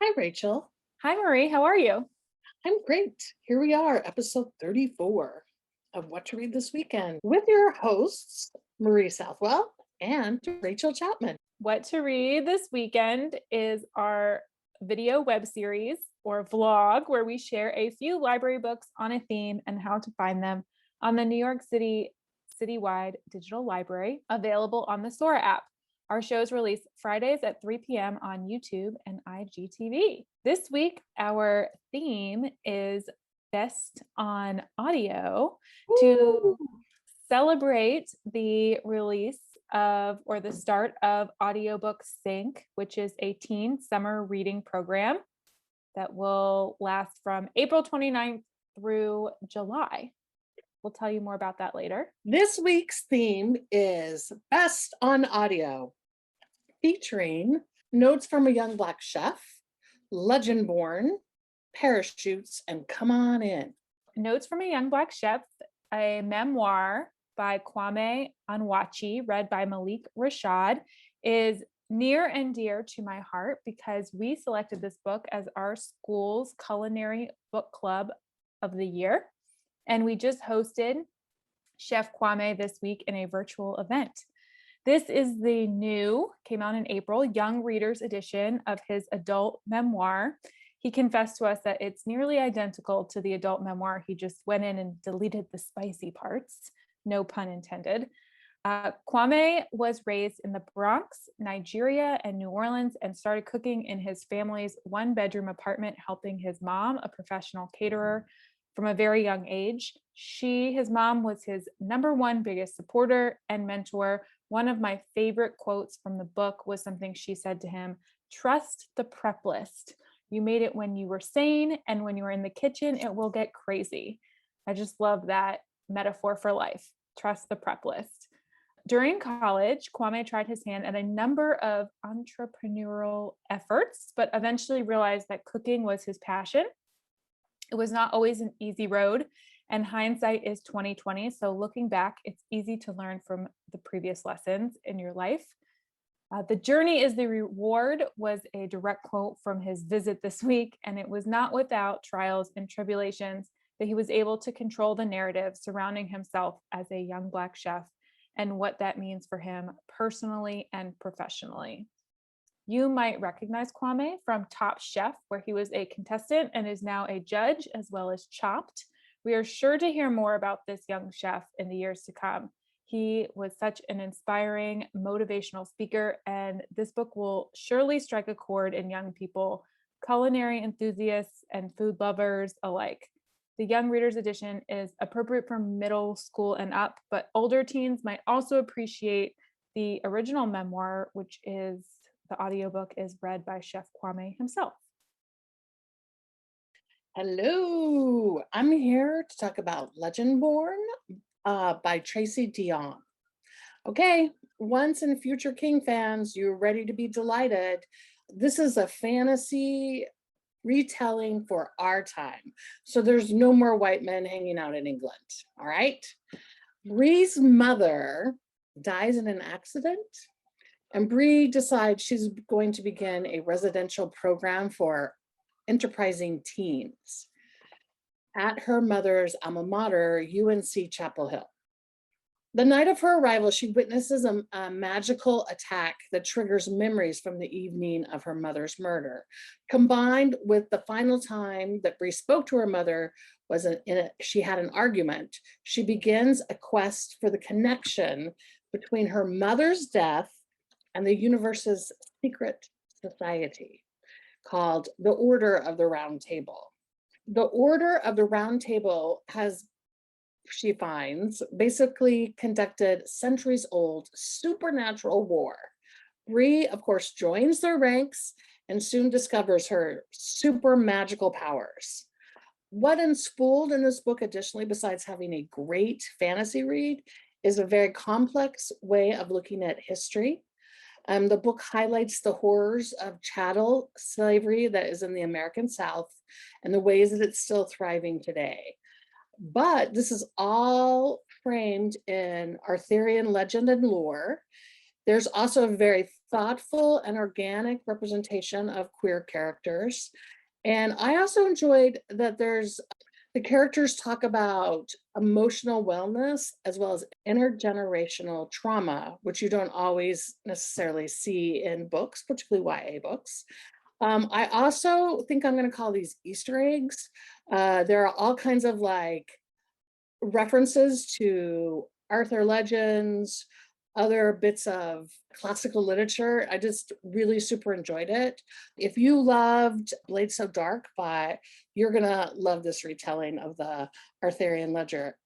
Hi, Rachel. Hi, Marie. How are you? I'm great. Here we are, episode 34 of What to Read This Weekend with your hosts, Marie Southwell and Rachel Chapman. What to Read This Weekend is our video web series or vlog where we share a few library books on a theme and how to find them on the New York City Citywide Digital Library, available on the Sora app. Our shows release Fridays at 3 p.m. on YouTube and IGTV. This week, our theme is Best on Audio Woo! to celebrate the release or the start of Audiobook Sync, which is a teen summer reading program that will last from April 29th through July. We'll tell you more about that later. This week's theme is Best on Audio, featuring Notes from a Young Black Chef, Legendborn, Parachutes, and Come On In. Notes from a Young Black Chef, a memoir by Kwame Onwuachi, read by Malik Rashad, is near and dear to my heart because we selected this book as our school's culinary book club of the year. And we just hosted Chef Kwame this week in a virtual event. This is the new, came out in April, young readers edition of his adult memoir. He confessed to us that it's nearly identical to the adult memoir. He just went in and deleted the spicy parts, no pun intended. Kwame was raised in the Bronx, Nigeria, and New Orleans, and started cooking in his family's one-bedroom apartment, helping his mom, a professional caterer, from a very young age. His mom, was his number one biggest supporter and mentor. One of my favorite quotes from the book was something she said to him: "Trust the prep list. You made it when you were sane, and when you were in the kitchen, it will get crazy." I just love that metaphor for life. Trust the prep list. During college, Kwame tried his hand at a number of entrepreneurial efforts, but eventually realized that cooking was his passion. It was not always an easy road, and hindsight is 2020. So looking back, it's easy to learn from the previous lessons in your life. The journey is the reward was a direct quote from his visit this week, and it was not without trials and tribulations that he was able to control the narrative surrounding himself as a young Black chef and what that means for him personally and professionally. You might recognize Kwame from Top Chef, where he was a contestant and is now a judge, as well as Chopped. We are sure to hear more about this young chef in the years to come. He was such an inspiring, motivational speaker, and this book will surely strike a chord in young people, culinary enthusiasts, and food lovers alike. The Young Readers Edition is appropriate for middle school and up, but older teens might also appreciate the original memoir, which is the audiobook is read by Chef Kwame himself. Hello, I'm here to talk about Legendborn by Tracy Deonn. Okay, once and future King fans, you're ready to be delighted. This is a fantasy retelling for our time. So there's no more white men hanging out in England, all right? Bree's mother dies in an accident, and Bree decides she's going to begin a residential program for enterprising teens at her mother's alma mater, UNC Chapel Hill. The night of her arrival, she witnesses a magical attack that triggers memories from the evening of her mother's murder. Combined with the final time that Bree spoke to her mother was she had an argument, she begins a quest for the connection between her mother's death and the universe's secret society called the Order of the Round Table. The Order of the Round Table has, she finds, basically conducted centuries-old supernatural war. Bree, of course, joins their ranks and soon discovers her super magical powers. What unspooled in this book, additionally, besides having a great fantasy read, is a very complex way of looking at history. The book highlights the horrors of chattel slavery that is in the American South and the ways that it's still thriving today. But this is all framed in Arthurian legend and lore. There's also a very thoughtful and organic representation of queer characters. And I also enjoyed that the characters talk about emotional wellness as well as intergenerational trauma, which you don't always necessarily see in books, particularly YA books. I also think I'm going to call these Easter eggs. There are all kinds of like references to Arthur legends, other bits of classical literature. I just really super enjoyed it. If you loved Blade So Dark, you're gonna love this retelling of the Arthurian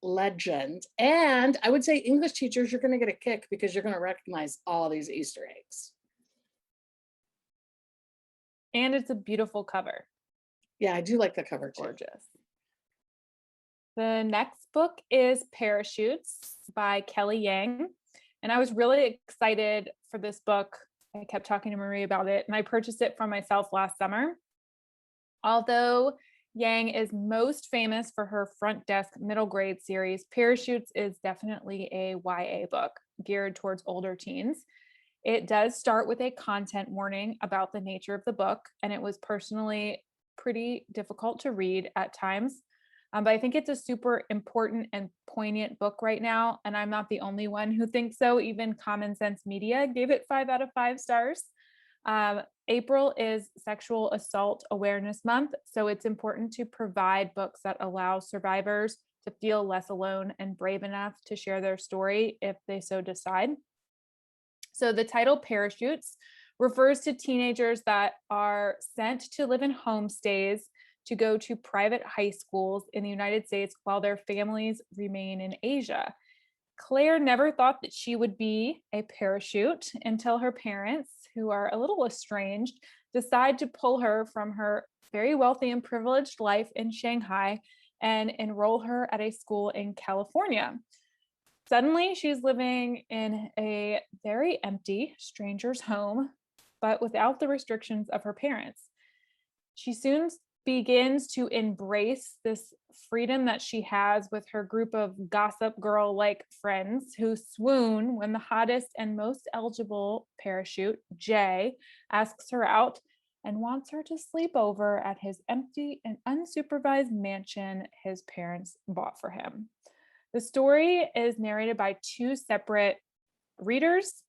legend. And I would say English teachers, you're gonna get a kick because you're gonna recognize all these Easter eggs. And it's a beautiful cover. Yeah, I do like the cover too. Gorgeous. The next book is Parachutes by Kelly Yang. And I was really excited for this book. I kept talking to Marie about it, and I purchased it for myself last summer. Although Yang is most famous for her front desk middle grade series, Parachutes is definitely a YA book geared towards older teens. It does start with a content warning about the nature of the book, and it was personally pretty difficult to read at times. But I think it's a super important and poignant book right now, and I'm not the only one who thinks so. Even Common Sense Media gave it 5 out of 5 stars. April is Sexual Assault Awareness Month, so it's important to provide books that allow survivors to feel less alone and brave enough to share their story if they so decide. So the title Parachutes refers to teenagers that are sent to live in homestays to go to private high schools in the United States while their families remain in Asia. Claire never thought that she would be a parachute until her parents, who are a little estranged, decide to pull her from her very wealthy and privileged life in Shanghai and enroll her at a school in California. Suddenly, she's living in a very empty stranger's home, but without the restrictions of her parents. She soon begins to embrace this freedom that she has with her group of gossip girl-like friends who swoon when the hottest and most eligible parachute, Jay, asks her out and wants her to sleep over at his empty and unsupervised mansion his parents bought for him. The story is narrated by 2 separate readers.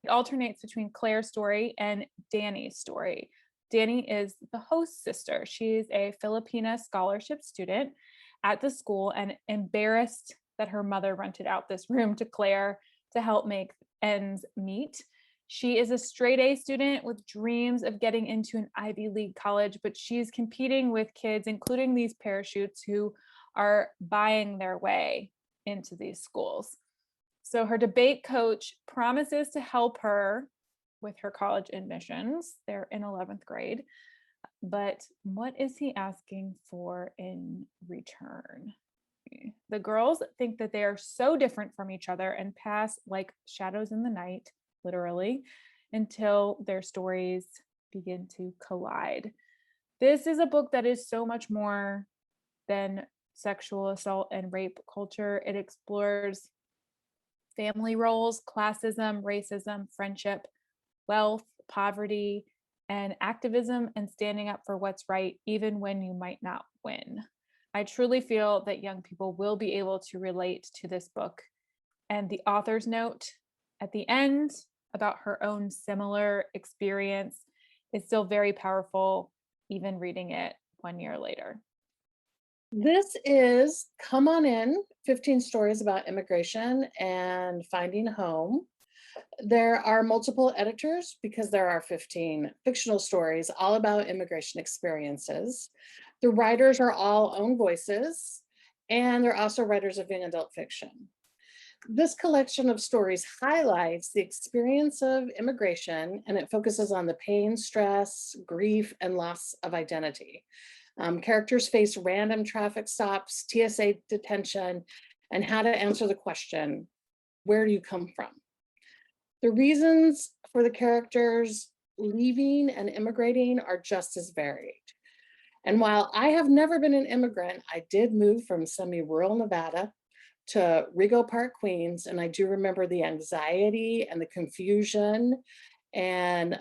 It alternates between Claire's story and Danny's story. Danny is the host's sister. She's a Filipina scholarship student at the school and embarrassed that her mother rented out this room to Claire to help make ends meet. She is a straight A student with dreams of getting into an Ivy League college, but she's competing with kids, including these parachutes, who are buying their way into these schools. So her debate coach promises to help her with her college admissions. They're in 11th grade. But what is he asking for in return? The girls think that they are so different from each other and pass like shadows in the night, literally, until their stories begin to collide. This is a book that is so much more than sexual assault and rape culture. It explores family roles, classism, racism, friendship, wealth, poverty, and activism, and standing up for what's right, even when you might not win. I truly feel that young people will be able to relate to this book. And the author's note at the end about her own similar experience is still very powerful, even reading it 1 year later. This is Come On In, 15 Stories About Immigration and Finding Home. There are multiple editors because there are 15 fictional stories all about immigration experiences. The writers are all own voices, and they're also writers of young adult fiction. This collection of stories highlights the experience of immigration, and it focuses on the pain, stress, grief, and loss of identity. Characters face random traffic stops, TSA detention, and how to answer the question, where do you come from? The reasons for the characters leaving and immigrating are just as varied. And while I have never been an immigrant, I did move from semi-rural Nevada to Rego Park, Queens, and I do remember the anxiety and the confusion and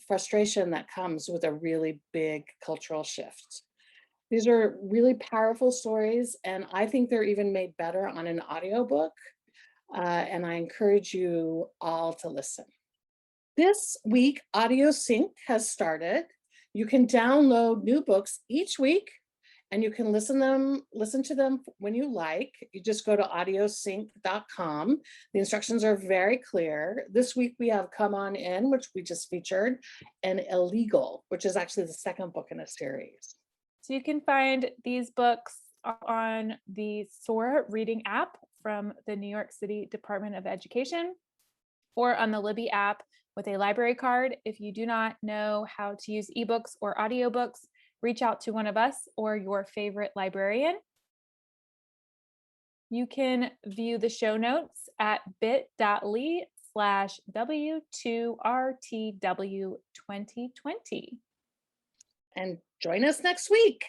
frustration that comes with a really big cultural shift. These are really powerful stories, and I think they're even made better on an audiobook, and I encourage you all to listen. This week, Audio Sync has started. You can download new books each week and you can listen to them when you like. You just go to audiosync.com. The instructions are very clear. This week we have Come On In, which we just featured, and Illegal, which is actually the second book in a series. So you can find these books on the Sora reading app from the New York City Department of Education, or on the Libby app with a library card. If you do not know how to use ebooks or audiobooks, reach out to one of us or your favorite librarian. You can view the show notes at bit.ly/W2RTW2020. And join us next week.